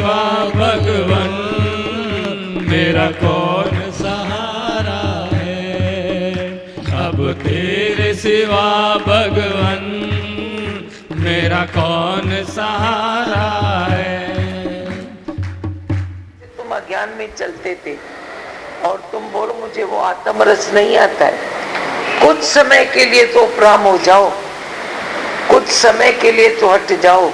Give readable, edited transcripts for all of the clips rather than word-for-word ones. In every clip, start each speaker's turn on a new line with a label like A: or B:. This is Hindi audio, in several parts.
A: सिवा भगवन मेरा कौन सहारा है। अब तेरे सिवा भगवन मेरा कौन सहारा है।
B: तुम अज्ञान में चलते थे और तुम बोलो मुझे वो आत्मरस नहीं आता है। कुछ समय के लिए तो उपराम हो जाओ, कुछ समय के लिए तो हट जाओ।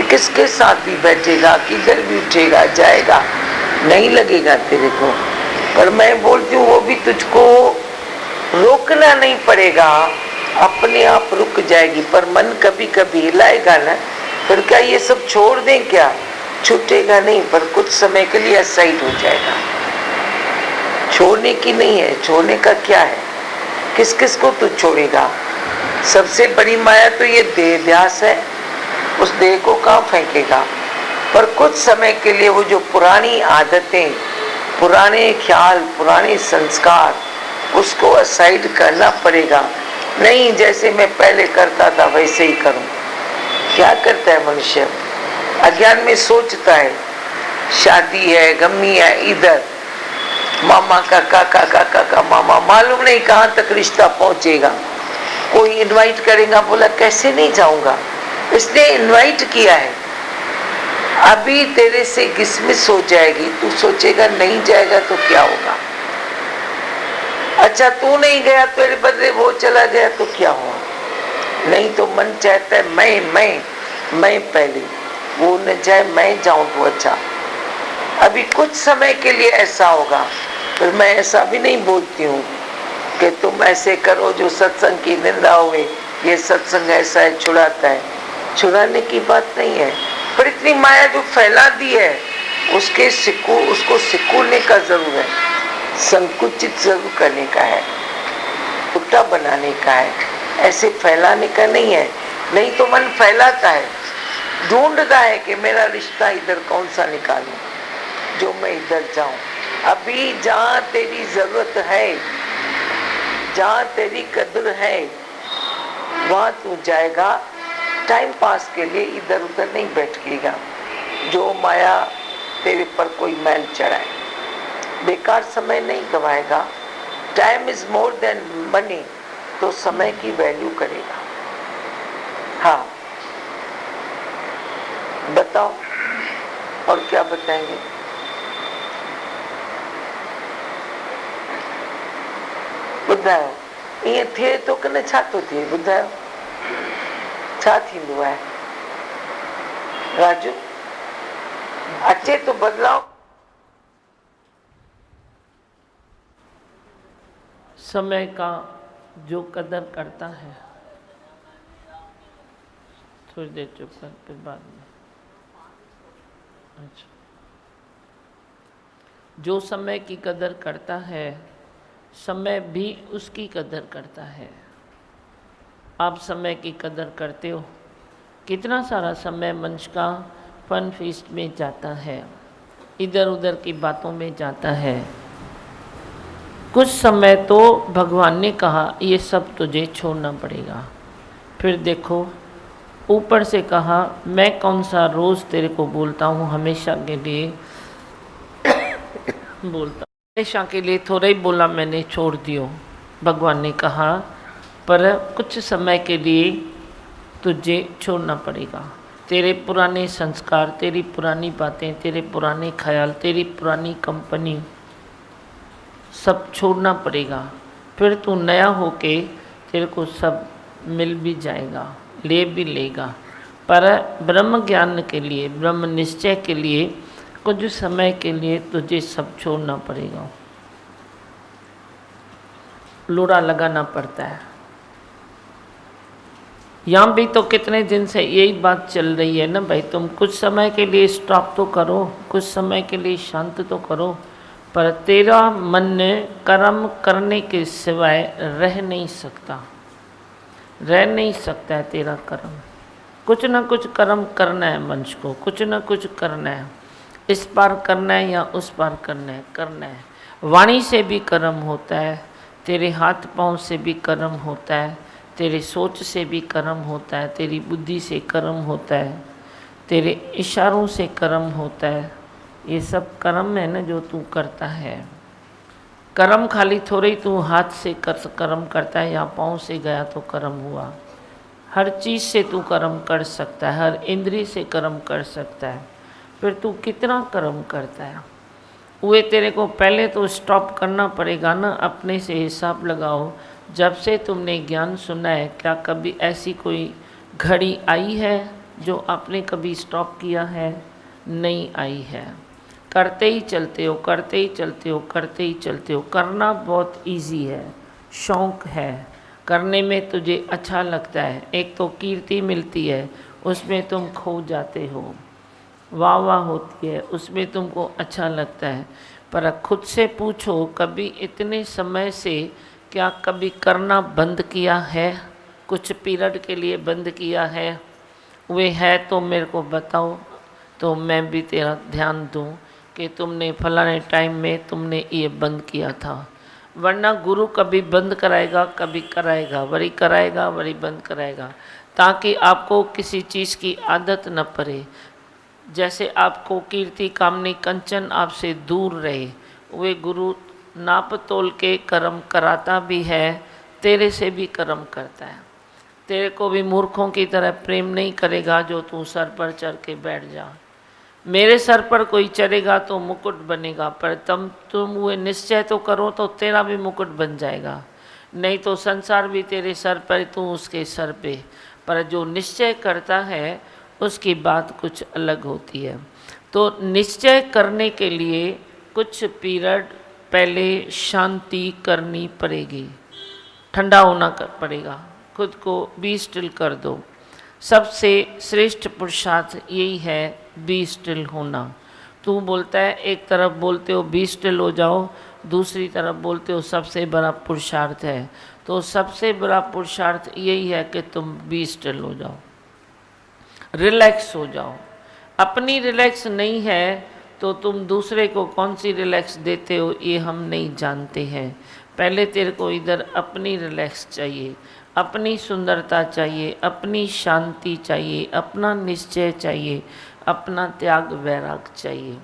B: किसके साथ भी बैठेगा, किधर भी उठेगा जाएगा, नहीं लगेगा तेरे को। पर मैं बोलती हूँ वो भी तुझको रोकना नहीं पड़ेगा, अपने आप रुक जाएगी। पर मन कभी कभी हिलाएगा ना, फिर क्या ये सब छोड़ दें क्या? छूटेगा नहीं, पर कुछ समय के लिए असाइड हो जाएगा। छोड़ने की नहीं है, छोड़ने का क्या है? किस किस को तू छोड़ेगा? सबसे बड़ी माया तो ये देह ध्यास है, उस देह को कहाँ फेंकेगा? पर कुछ समय के लिए वो जो पुरानी आदतें, पुराने ख्याल, पुराने संस्कार, उसको असाइड करना पड़ेगा। नहीं जैसे मैं पहले करता था वैसे ही करूं। क्या करता है मनुष्य? अज्ञान में सोचता है शादी है, गमी है, इधर मामा का काका मामा, मालूम नहीं कहाँ तक रिश्ता पहुंचेगा। कोई इनवाइट करेगा, बोला कैसे नहीं जाऊंगा, इसने इनवाइट किया है। अभी तेरे से डिसमिस हो जाएगी, तू सोचेगा नहीं जाएगा तो क्या होगा। अच्छा तू नहीं गया, तेरे बदले वो चला गया तो क्या हुआ? नहीं तो मन चाहता है मैं पहले, वो न जाए मैं जाऊं तो अच्छा। अभी कुछ समय के लिए ऐसा होगा, फिर मैं ऐसा भी नहीं बोलती हूँ कि तुम ऐसे करो जो सत्संग की निंदा हुए, ये सत्संग ऐसा है, छुड़ाता है। छुड़ाने की बात नहीं है, पर इतनी माया जो फैला दी है उसको सिकुड़ने का जरूर है, संकुचित जरूर करने का है, टुकड़ा बनाने का है, ऐसे फैलाने का नहीं है। नहीं तो मन फैलाता है, ढूंढता है कि मेरा रिश्ता इधर कौन सा निकालूं जो मैं इधर जाऊं। अभी जहां तेरी जरूरत है, जहां तेरी कदर है, वहां तू जाएगा। टाइम पास के लिए इधर उधर नहीं बैठेगा, जो माया तेरे पर कोई मैल चढ़ाए, बेकार समय नहीं गवाएगा। Time is more than money, तो समय की वैल्यू करेगा। हाँ बताओ और क्या बताएंगे? ॿुधायो ईअं थिए थो कि न, छा थो थिए ॿुधायो, छा थींदो आहे? राजू अचे तो बदलाव।
C: समय का जो कदर करता है, थोड़ी देर चुप कर फिर बाद में। अच्छा, जो समय की कदर करता है, समय भी उसकी कदर करता है। आप समय की कदर करते हो? कितना सारा समय मनुष्य का फन फीस्ट में जाता है, इधर उधर की बातों में जाता है। कुछ समय तो भगवान ने कहा ये सब तुझे छोड़ना पड़ेगा। फिर देखो ऊपर से कहा मैं कौन सा रोज़ तेरे को बोलता हूँ, हमेशा के लिए बोलता, हमेशा के लिए थोड़ा ही बोला मैंने, छोड़ दियो। भगवान ने कहा पर कुछ समय के लिए तुझे छोड़ना पड़ेगा। तेरे पुराने संस्कार, तेरी पुरानी बातें, तेरे पुराने ख्याल, तेरी पुरानी कंपनी, सब छोड़ना पड़ेगा। फिर तू नया होके तेरे को सब मिल भी जाएगा, ले भी लेगा। पर ब्रह्म ज्ञान के लिए, ब्रह्म निश्चय के लिए कुछ समय के लिए तुझे सब छोड़ना पड़ेगा, लूड़ा लगाना पड़ता है। यहाँ भी तो कितने दिन से यही बात चल रही है ना भाई, तुम कुछ समय के लिए स्टॉप तो करो, कुछ समय के लिए शांत तो करो। पर तेरा मन कर्म करने के सिवाय रह नहीं सकता, रह नहीं सकता है तेरा कर्म। कुछ ना कुछ कर्म करना है मनुष्य को, कुछ ना कुछ करना है, इस पार करना है या उस पार करना है, करना है। वाणी से भी कर्म होता है, तेरे हाथ पांव से भी कर्म होता है, तेरे सोच से भी कर्म होता है, तेरी बुद्धि से कर्म होता है, तेरे इशारों से कर्म होता है। ये सब कर्म है ना जो तू करता है। कर्म खाली थोड़े ही तू हाथ से कर्म करता है या पाँव से गया तो कर्म हुआ। हर चीज़ से तू कर्म कर सकता है, हर इंद्री से कर्म कर सकता है। फिर तू कितना कर्म करता है वे तेरे को पहले तो स्टॉप करना पड़ेगा ना। अपने से हिसाब लगाओ, जब से तुमने ज्ञान सुना है क्या कभी ऐसी कोई घड़ी आई है जो आपने कभी स्टॉप किया है? नहीं आई है। करते ही चलते हो, करते ही चलते हो, करते ही चलते हो। करना बहुत इजी है, शौक है, करने में तुझे अच्छा लगता है। एक तो कीर्ति मिलती है, उसमें तुम खो जाते हो, वाह वाह होती है, उसमें तुमको अच्छा लगता है। पर खुद से पूछो, कभी इतने समय से क्या कभी करना बंद किया है? कुछ पीरियड के लिए बंद किया है? वे है तो मेरे को बताओ, तो मैं भी तेरा ध्यान दूं कि तुमने फलाने टाइम में तुमने ये बंद किया था। वरना गुरु कभी बंद कराएगा, कभी कराएगा, वरी कराएगा, वरी बंद कराएगा, ताकि आपको किसी चीज़ की आदत न पड़े। जैसे आपको कीर्ति कामनी कंचन आपसे दूर रहे, वे गुरु नाप तोल के कर्म कराता भी है, तेरे से भी कर्म करता है। तेरे को भी मूर्खों की तरह प्रेम नहीं करेगा जो तू सर पर चढ़ के बैठ जा। मेरे सर पर कोई चढ़ेगा तो मुकुट बनेगा, पर तुम वो निश्चय तो करो तो तेरा भी मुकुट बन जाएगा। नहीं तो संसार भी तेरे सर पर, तू उसके सर पे। पर जो निश्चय करता है उसकी बात कुछ अलग होती है। तो निश्चय करने के लिए कुछ पीरियड पहले शांति करनी पड़ेगी, ठंडा होना पड़ेगा, खुद को बी स्टिल कर दो। सबसे श्रेष्ठ पुरुषार्थ यही है, बी स्टिल होना। तू बोलता है, एक तरफ बोलते हो बी स्टिल हो जाओ, दूसरी तरफ बोलते हो सबसे बड़ा पुरुषार्थ है। तो सबसे बड़ा पुरुषार्थ यही है कि तुम बी स्टिल हो जाओ, रिलैक्स हो जाओ। अपनी रिलैक्स नहीं है तो तुम दूसरे को कौन सी रिलैक्स देते हो ये हम नहीं जानते हैं। पहले तेरे को इधर अपनी रिलैक्स चाहिए, अपनी सुंदरता चाहिए, अपनी शांति चाहिए, अपना निश्चय चाहिए, अपना त्याग वैराग चाहिए।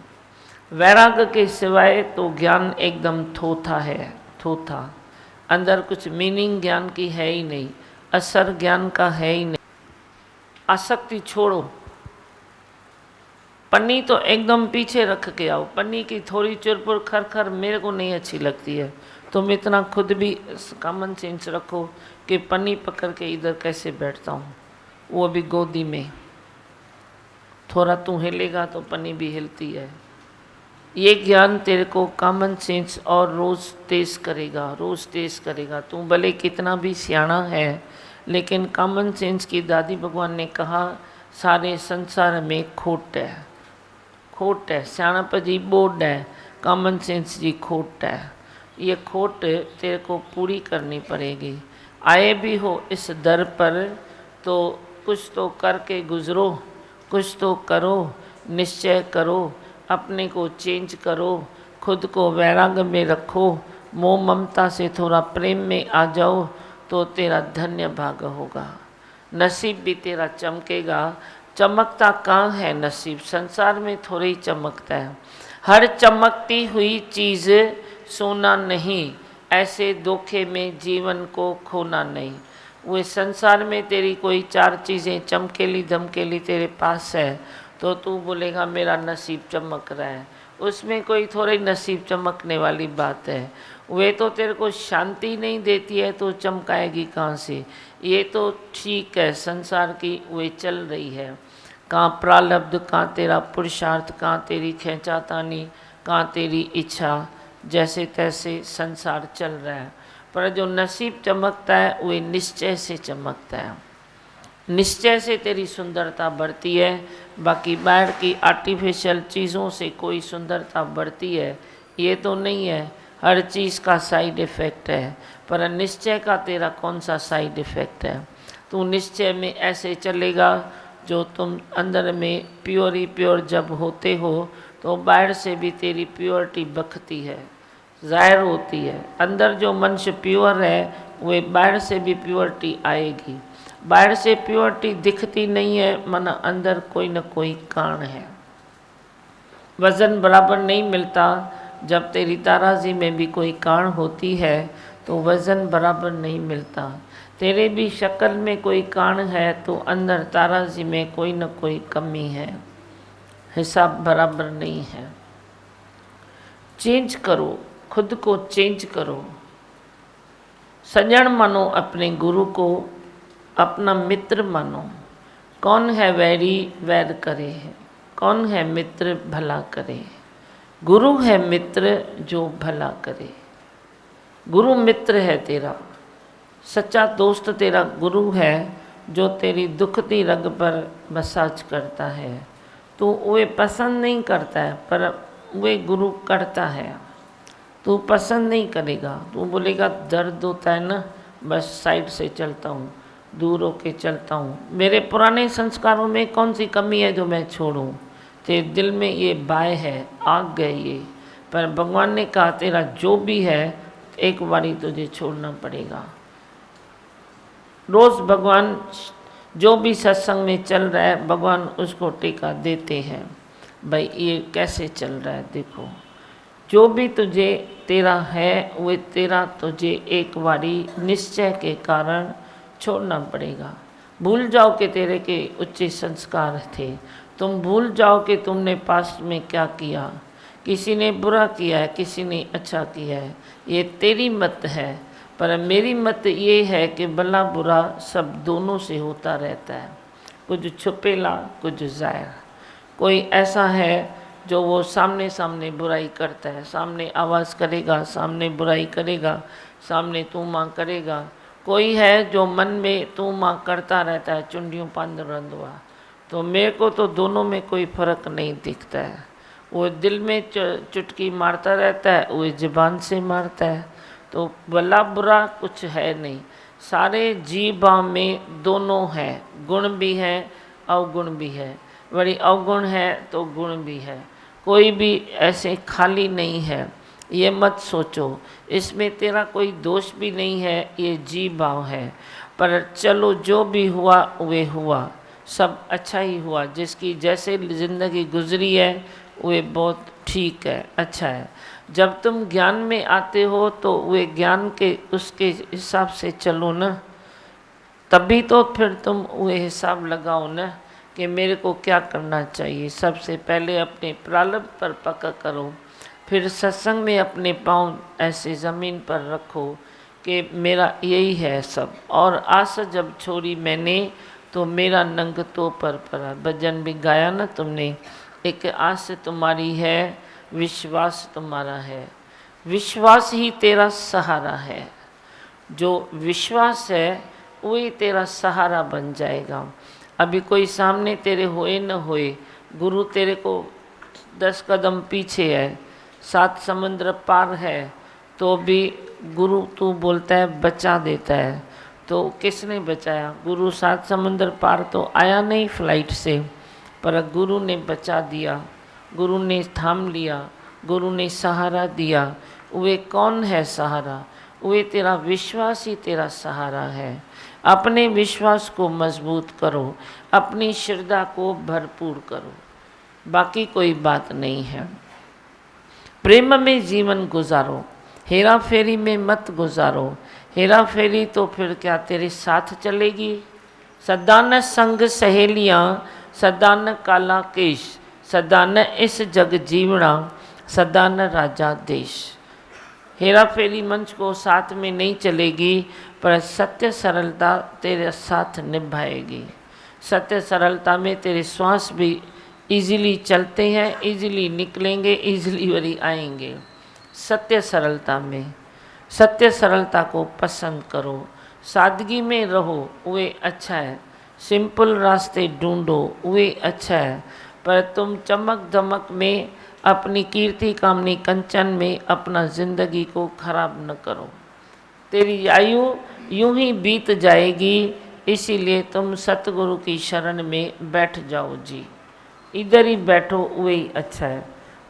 C: वैराग के सिवाय तो ज्ञान एकदम थोथा है, थोथा। अंदर कुछ मीनिंग ज्ञान की है ही नहीं, असर ज्ञान का है ही नहीं। आसक्ति छोड़ो, पन्नी तो एकदम पीछे रख के आओ। पन्नी की थोड़ी चुरपुर खर मेरे को नहीं अच्छी लगती है। तुम इतना खुद भी कॉमन सेंस रखो कि पन्नी पकड़ के इधर कैसे बैठता हूँ, वो भी गोदी में। थोड़ा तू हिलेगा तो पन्नी भी हिलती है। ये ज्ञान तेरे को कॉमन सेंस और रोज़ तेज करेगा, रोज़ तेज करेगा। तू भले कितना भी सियाना है, लेकिन कॉमन सेंस की दादी भगवान ने कहा सारे संसार में खोट है, खोट है। सियाणप जी बोड है, कॉमन सेंस जी खोट है। ये खोट तेरे को पूरी करनी पड़ेगी। आए भी हो इस दर पर तो कुछ तो करके गुजरो, कुछ तो करो, निश्चय करो, अपने को चेंज करो, खुद को वैराग में रखो, मोह ममता से थोड़ा प्रेम में आ जाओ तो तेरा धन्य भाग होगा। नसीब भी तेरा चमकेगा। चमकता कहाँ है नसीब? संसार में थोड़ी ही चमकता है। हर चमकती हुई चीज़ सोना नहीं, ऐसे धोखे में जीवन को खोना नहीं। वे संसार में तेरी कोई चार चीज़ें चमकेली धमकेली तेरे पास है तो तू बोलेगा मेरा नसीब चमक रहा है। उसमें कोई थोड़ी नसीब चमकने वाली बात है। वे तो तेरे को शांति नहीं देती है तो चमकाएगी कहाँ से? ये तो ठीक है, संसार की वे चल रही है। कहाँ प्रारब्ध, कहाँ तेरा पुरुषार्थ, कहाँ तेरी खींचातानी, कहाँ तेरी इच्छा, जैसे तैसे संसार चल रहा है। पर जो नसीब चमकता है वे निश्चय से चमकता है। निश्चय से तेरी सुंदरता बढ़ती है। बाकी बाहर की आर्टिफिशियल चीज़ों से कोई सुंदरता बढ़ती है ये तो नहीं है। हर चीज़ का साइड इफ़ेक्ट है, पर निश्चय का तेरा कौन सा साइड इफ़ेक्ट है? तू निश्चय में ऐसे चलेगा जो तुम अंदर में प्योर ही प्योर जब होते हो तो बाहर से भी तेरी प्योरिटी बखती है, ज़ाहिर होती है। अंदर जो मनुष्य प्योर है वे बाहर से भी प्योरिटी आएगी। बाहर से प्योरिटी दिखती नहीं है, मन अंदर कोई न कोई कारण है। वज़न बराबर नहीं मिलता, जब तेरी ताराजी में भी कोई कारण होती है तो वज़न बराबर नहीं मिलता। तेरे भी शक्ल में कोई कारण है तो अंदर ताराजी में कोई न कोई कमी है, हिसाब बराबर नहीं है। चेंज करो, खुद को चेंज करो। सजन मानो अपने गुरु को, अपना मित्र मानो। कौन है वैरी वैर करे, कौन है मित्र भला करे। गुरु है मित्र जो भला करे। गुरु मित्र है तेरा, सच्चा दोस्त तेरा गुरु है, जो तेरी दुखती रग पर मसाज करता है। तो वे पसंद नहीं करता है पर वे गुरु करता है। तू पसंद नहीं करेगा, तू बोलेगा दर्द होता है ना, बस साइड से चलता हूँ, दूर होके चलता हूँ। मेरे पुराने संस्कारों में कौन सी कमी है जो मैं छोड़ूं। तेरे दिल में ये बाय है, आग गए ये, पर भगवान ने कहा तेरा जो भी है एक बारी तुझे छोड़ना पड़ेगा। रोज़ भगवान जो भी सत्संग में चल रहा है भगवान उसको टीका देते हैं, भाई ये कैसे चल रहा है देखो। जो भी तुझे तेरा है वो तेरा तुझे एक बारी निश्चय के कारण छोड़ना पड़ेगा। भूल जाओ कि तेरे के उच्च संस्कार थे, तुम भूल जाओ कि तुमने पास्ट में क्या किया। किसी ने बुरा किया है, किसी ने अच्छा किया है, ये तेरी मत है। पर मेरी मत ये है कि भला बुरा सब दोनों से होता रहता है, कुछ छुपेला कुछ जाहिर। कोई ऐसा है जो वो सामने सामने बुराई करता है, सामने आवाज़ करेगा, सामने बुराई करेगा, सामने तू माँ करेगा। कोई है जो मन में तू माँ करता रहता है, चुंडियों पांद रंधवा। तो मेरे को तो दोनों में कोई फ़र्क नहीं दिखता है। वो दिल में चुटकी मारता रहता है, वो ज़बान से मारता है। तो भला बुरा कुछ है नहीं, सारे जीवा में दोनों हैं, गुण भी है अवगुण भी है। बड़ी अवगुण है तो गुण भी है, कोई भी ऐसे खाली नहीं है। ये मत सोचो, इसमें तेरा कोई दोष भी नहीं है, ये जीव भाव है। पर चलो जो भी हुआ वे हुआ, सब अच्छा ही हुआ। जिसकी जैसे ज़िंदगी गुजरी है वे बहुत ठीक है, अच्छा है। जब तुम ज्ञान में आते हो तो वे ज्ञान के उसके हिसाब से चलो ना, तभी तो फिर तुम वे हिसाब लगाओ ना कि मेरे को क्या करना चाहिए। सबसे पहले अपने प्रारब्ध पर पक्का करो, फिर सत्संग में अपने पाँव ऐसे ज़मीन पर रखो कि मेरा यही है सब। और आस जब छोड़ी मैंने तो मेरा नंग तो पर पड़ा। भजन भी गाया ना तुमने, एक आस तुम्हारी है, विश्वास तुम्हारा है। विश्वास ही तेरा सहारा है। जो विश्वास है वही तेरा सहारा बन जाएगा। अभी कोई सामने तेरे होए न होए, गुरु तेरे को 10 कदम पीछे है, 7 समुद्र पार है, तो भी गुरु तू बोलता है बचा देता है। तो किसने बचाया? गुरु 7 समुद्र पार तो आया नहीं फ्लाइट से, पर गुरु ने बचा दिया, गुरु ने थाम लिया, गुरु ने सहारा दिया। वे कौन है सहारा? वे तेरा विश्वास ही तेरा सहारा है। अपने विश्वास को मजबूत करो, अपनी श्रद्धा को भरपूर करो, बाकी कोई बात नहीं है। प्रेम में जीवन गुजारो, हेरा फेरी में मत गुजारो। हेरा फेरी तो फिर क्या तेरे साथ चलेगी? सदा न संग सहेलियाँ, सदा न काला केश, सदा न इस जग जीवना, सदा न राजा देश। हेरा फेरी मंच को साथ में नहीं चलेगी, पर सत्य सरलता तेरे साथ निभाएगी। सत्य सरलता में तेरे श्वास भी इजीली चलते हैं, इजीली निकलेंगे, इजीली वरी आएंगे। सत्य सरलता में, सत्य सरलता को पसंद करो, सादगी में रहो, वे अच्छा है। सिंपल रास्ते ढूंढो, वे अच्छा है। पर तुम चमक धमक में, अपनी कीर्ति कामनी कंचन में अपना जिंदगी को खराब न करो। तेरी आयु यूं ही बीत जाएगी, इसीलिए तुम सतगुरु की शरण में बैठ जाओ जी। इधर ही बैठो, वही अच्छा है।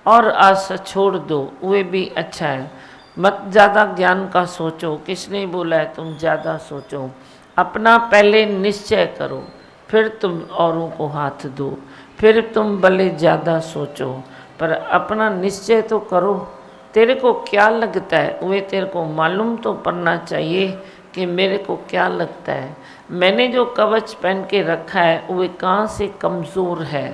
C: और आस छोड़ दो, वे भी अच्छा है। मत ज़्यादा ज्ञान का सोचो, किसने बोला है तुम ज़्यादा सोचो। अपना पहले निश्चय करो, फिर तुम औरों को हाथ दो, फिर तुम भले ज़्यादा सोचो, पर अपना निश्चय तो करो। तेरे को क्या लगता है वे तेरे को मालूम तो पड़ना चाहिए कि मेरे को क्या लगता है। मैंने जो कवच पहन के रखा है वे कहाँ से कमज़ोर है।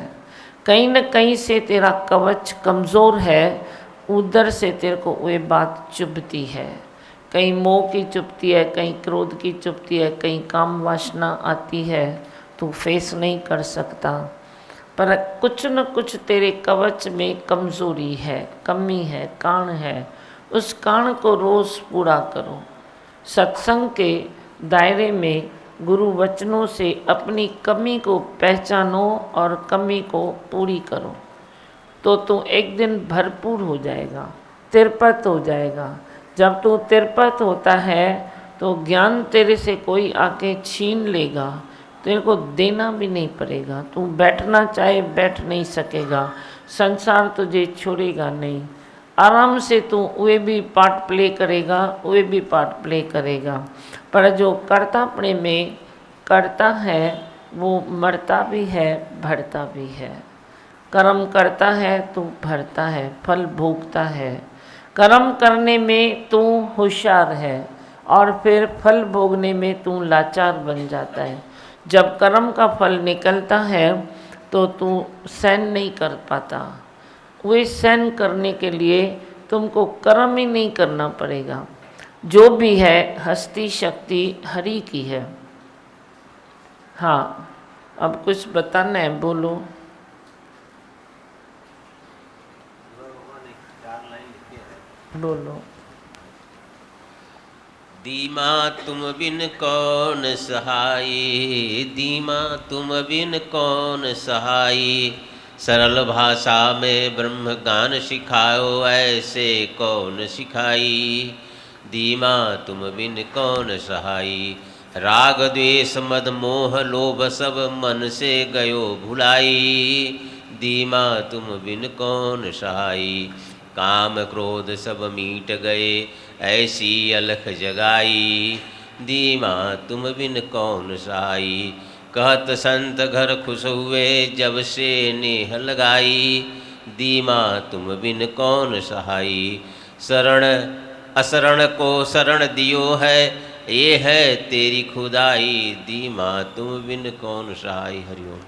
C: कहीं न कहीं से तेरा कवच कमज़ोर है, उधर से तेरे को वे बात चुभती है। कहीं मोह की चुभती है, कहीं क्रोध की चुभती है, कहीं काम वासना आती है, तू फेस नहीं कर सकता। पर कुछ न कुछ तेरे कवच में कमज़ोरी है, कमी है, कान है। उस कान को रोज़ पूरा करो। सत्संग के दायरे में गुरु वचनों से अपनी कमी को पहचानो और कमी को पूरी करो, तो तू एक दिन भरपूर हो जाएगा, तिरपत हो जाएगा। जब तू तिरपत होता है तो ज्ञान तेरे से कोई आके छीन लेगा, तेरे को देना भी नहीं पड़ेगा। तू बैठना चाहे बैठ नहीं सकेगा, संसार तुझे छोड़ेगा नहीं। आराम से तू वे भी पार्ट प्ले करेगा, वे भी पार्ट प्ले करेगा। पर जो कर्तापणे में करता है वो मरता भी है, भरता भी है। कर्म करता है तो भरता है, फल भोगता है। कर्म करने में तू होशियार है और फिर फल भोगने में तू लाचार बन जाता है। जब कर्म का फल निकलता है तो तू सहन नहीं कर पाता। वे सहन करने के लिए तुमको कर्म ही नहीं करना पड़ेगा। जो भी है हस्ती शक्ति हरि की है। हाँ, अब कुछ बताना है, बोलो। बोलो।
D: दीमा तुम बिन कौन सहाय, दीमा तुम बिन कौन सहाय। सरल भाषा में ब्रह्म ज्ञान सिखाओ, ऐसे कौन सिखाई। दीमा तुम बिन कौन सहाय। राग द्वेष मद मोह लोभ सब मन से गयो भुलाई। दीमा तुम बिन कौन सहाय। काम क्रोध सब मीट गए, ऐसी अलख जगाई। दीमा तुम बिन कौन सहाय। कहत संत घर खुश हुए, जब से नेह लगाई। दीमा तुम बिन कौन सहाय। शरण असरण को शरण दियो है, ये है तेरी खुदाई। दीमा तुम बिन कौन सहाय। हरिओम।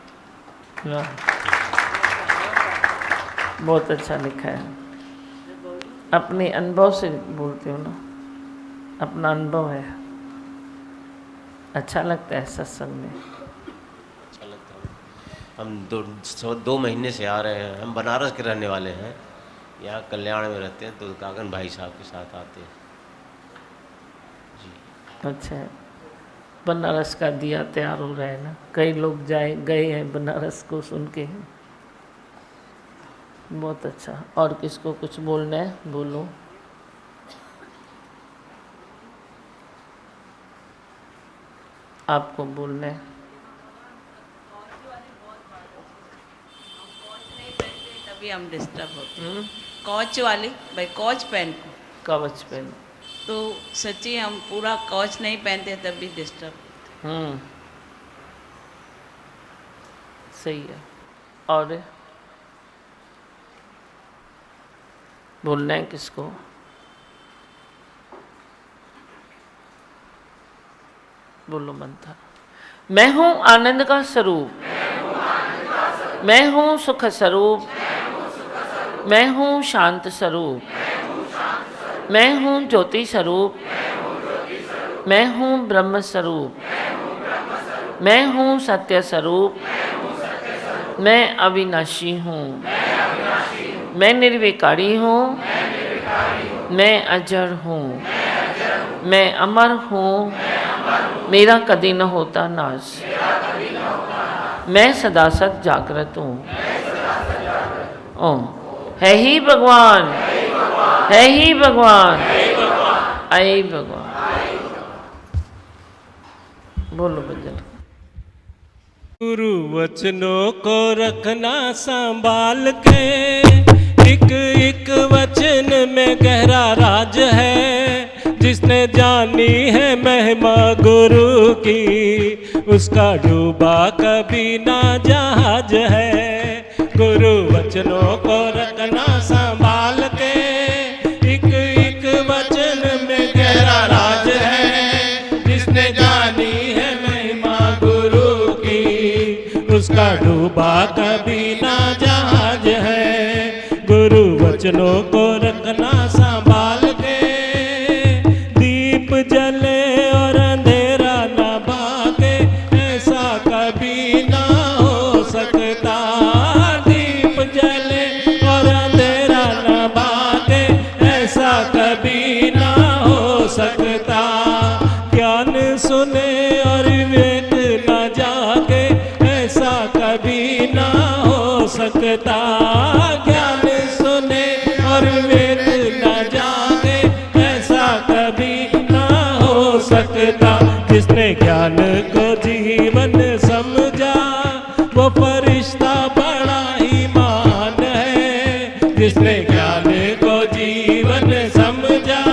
C: बहुत अच्छा लिखा है। अपने अनुभव से बोलते हो ना, अपना अनुभव है। अच्छा लगता है सत्संग में।
D: अच्छा लगता है। हम दो महीने से आ रहे हैं। हम बनारस के रहने वाले हैं, यहाँ कल्याण में रहते हैं, तो कागन भाई साहब के साथ आते हैं जी।
C: अच्छा है। बनारस का दिया तैयार हो रहा है ना, कई लोग गए हैं बनारस को सुन के। बहुत अच्छा। और किसको कुछ बोलना है, बोलो। आपको बोलना है।
E: तभी हम डिस्टर्ब होते हैं। कौच वाली भाई, कौच पहन को,
C: कवच पहन,
E: तो सच्ची हम पूरा कौच नहीं पहनते तभी डिस्टर्ब।
C: सही है। और बोलना है किसको? बोलो मंत्र। मैं हूँ आनंद का स्वरूप, मैं हूँ सुख स्वरूप, मैं हूँ शांत स्वरूप, मैं हूँ ज्योति स्वरूप, मैं हूँ ब्रह्म स्वरूप, मैं हूँ सत्य स्वरूप, मैं अविनाशी हूँ, मैं निर्विकारी हूँ, मैं अजर हूँ, मैं अमर हूँ, मेरा कभी न होता नाश, मैं सदा सत जागृत हूँ। ओम। है ही भगवान, है ही भगवान, ऐ भगवान। बोलो भजन।
A: गुरु वचनों को रखना संभाल के, एक एक वचन में गहरा राज है। जिसने जानी है महिमा गुरु की, उसका डूबा कभी ना जहाज है। गुरु वचनों को रखना संभाल के, एक एक वचन में गहरा राज है। जिसने जानी है महिमा गुरु की, उसका डूबा कभी ना जहाज है। गुरु वचनों को रखना संभाल के, दीप जले और अंधेरा न भागे, ऐसा कभी ना हो सकता। दीप जले और अंधेरा न भागे, ऐसा कभी ना हो सकता। ज्ञान सुने और विवेक न जागे, ऐसा कभी ना हो सकता। ज्ञान सुने और विवेक न जागे, ऐसा कभी ना हो सकता। जिसने ज्ञान को जीवन समझा, वो फरिश्ता बड़ा ही महान है। जिसने ज्ञान को जीवन समझा,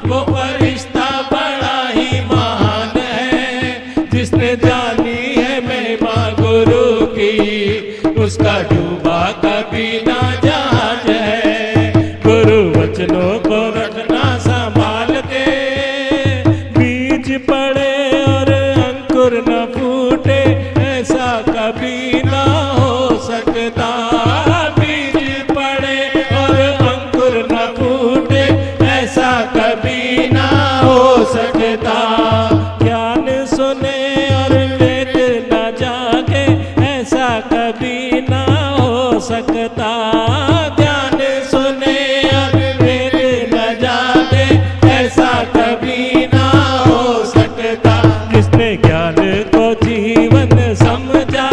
A: वो फरिश्ता बड़ा ही महान है। जिसने जानी है महिमा गुरु की, उसका डूबा कभी ना जहाज है। गुरु वचनों को रखना संभाल के, बीज पड़े और अंकुर न फूटे, ऐसा कभी ना हो सकता। बीज पड़े और अंकुर न फूटे, ऐसा कभी ना हो सकता। ज्ञान सुने और वेद न जागे, ऐसा कभी ना हो सकता। ज्ञान सुने और वेद न जागे, ऐसा कभी ना हो सकता। जिसने ज्ञान को जीवन समझा,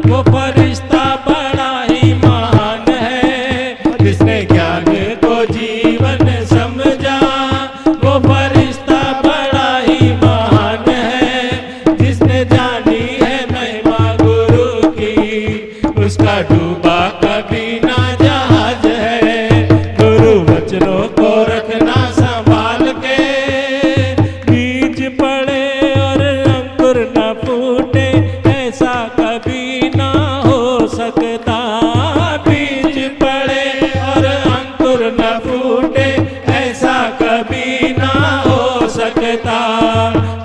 A: वो फरिश्ता बड़ा ही महान है। जिसने ज्ञान को जीवन समझा, वो फरिश्ता बड़ा ही महान है। जिसने जानी है महिमा गुरु की, उसका डूबा कभी ना जहाज है। गुरु वचनों को रखना संभाल के, बीज पड़े और अंकुर न फूटे, ऐसा कभी ना हो सकता। बीज पड़े और अंकुर न फूटे, ऐसा कभी ना हो सकता।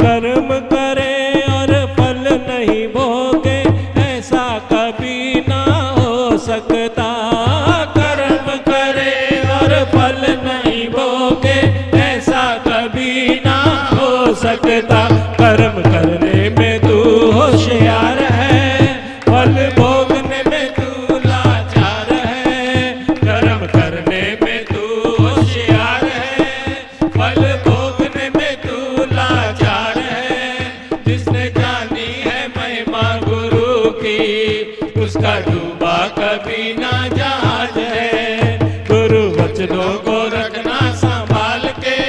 A: कर्म करे और फल नहीं भोगे, ऐसा कभी ना हो सकता। कर्म करे और फल नहीं भोगे, ऐसा कभी ना हो सकता। कर्म करने में तू होशियार है, फल भोगने में तू लाचार है। कर्म करने में तू होशियार है, फल भोगने में तू लाचार है। जिसने जानी है महिमा गुरु की, उसका डूबा कभी ना जहाज है। गुरु वचनों को रखना संभाल के,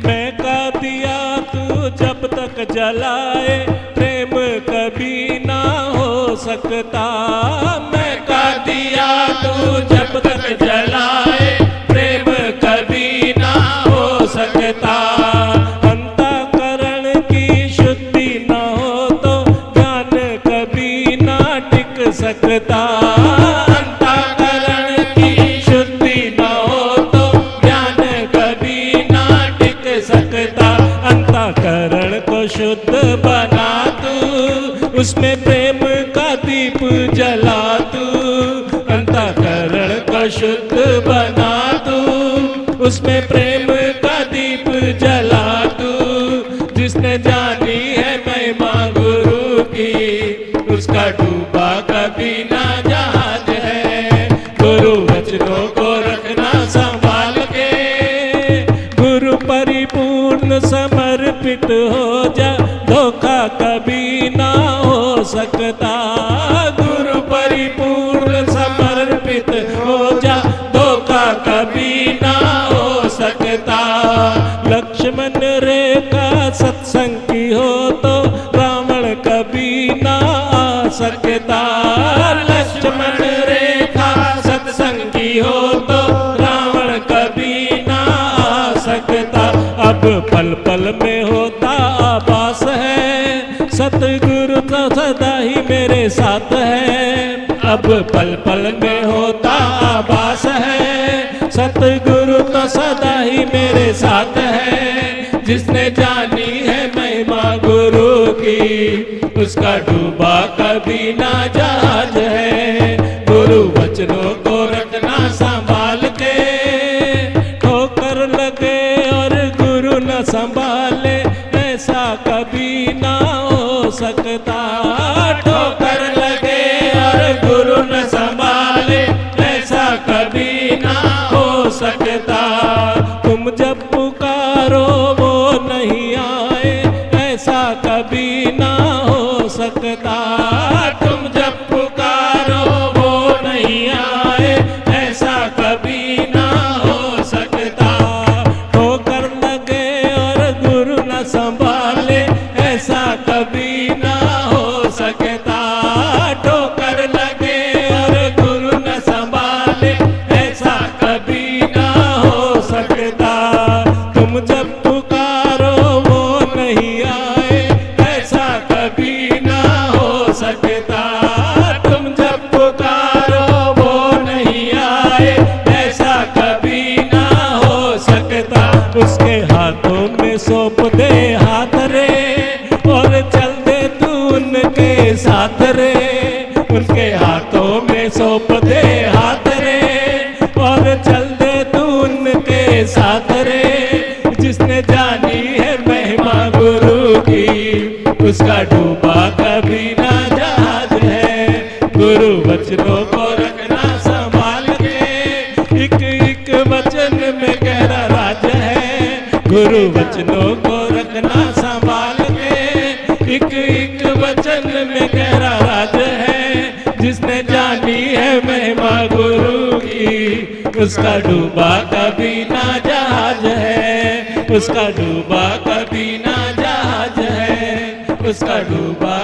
A: मैं का दिया तू जब तक जलाए, प्रेम कभी ना हो सकता। मैं का दिया तू जब तक जलाए, प्रेम कभी ना हो सकता। अंतःकरण की शुद्धि न हो तो ज्ञान कभी ना टिक सकता। अंतःकरण की शुद्धि न हो तो ज्ञान कभी ना टिक सकता। अंतःकरण को शुद्ध बना तू, उसमें प्रेम का दीप जला तू। अंतःकरण को शुद्ध बना तू, उसमें प्रेम का दीप जला तू। जिसने जानी है महिमा गुरु की, उसका डूबा कभी ना जहाज है। गुरु वचनों को रखना संभाल के, गुरु परिपूर्ण समर्पित हो जा, धोखा कभी ना हो सकता। गुरु परिपूर्ण समर्पित हो जा, धोखा कभी ना हो सकता। लक्ष्मण रेखा सत्संग की हो तो रावण कभी ना आ सकता। लक्ष्मण रेखा सत्संग की हो तो रावण कभी ना आ सकता। पल में होता आभास है, सतगुरु तो सदा ही मेरे साथ है। अब पल पल में होता आभास है, सतगुरु तो सदा ही मेरे साथ है। जिसने जानी है महिमा गुरु की, उसका डूबा कभी ना जहाज है। गुरु वचनों को रखना संभाल के, ठोकर लगे और गुरु न संभाले, ऐसा कभी ना हो सकता। ठोकर लगे और गुरु न संभाले, ऐसा कभी ना हो सकता। तुम जब पुकारो वो नहीं आए, ऐसा कभी ना हो सकता। तुम जब पुकारो वो नहीं आए, ऐसा कभी ना हो सकता। ठोकर लगे और गुरु न संभाले, ऐसा कभी ना हो सकता। ठोकर लगे और गुरु न संभाले, ऐसा कभी ना हो सकता। तुम जब पुकारो वो नहीं आए, ऐसा कभी ना हो सकता। तुम जब पुकारो वो नहीं आए, ऐसा कभी ना हो सकता। उसके हाथों में सौंप दे हाथ रे, और चल दे तू उनके साथ रे। उनके हाथों में सौंप दे हाथ रे, और चल दे तू उनके साथ रे। जिसने जानी है महिमा गुरु की, उसका डूबा कभी ना जहाज है। गुरु वचनों को रखना संभाल के, एक एक वचन में गहरा राज है। गुरु वचनों को रखना संभाल के, एक एक वचन में गहरा राज है। जिसने जानी है महिमा गुरु की, उसका डूबा कभी ना जहाज है। उसका डूबा कभी ना जहाज है। उसका डूबा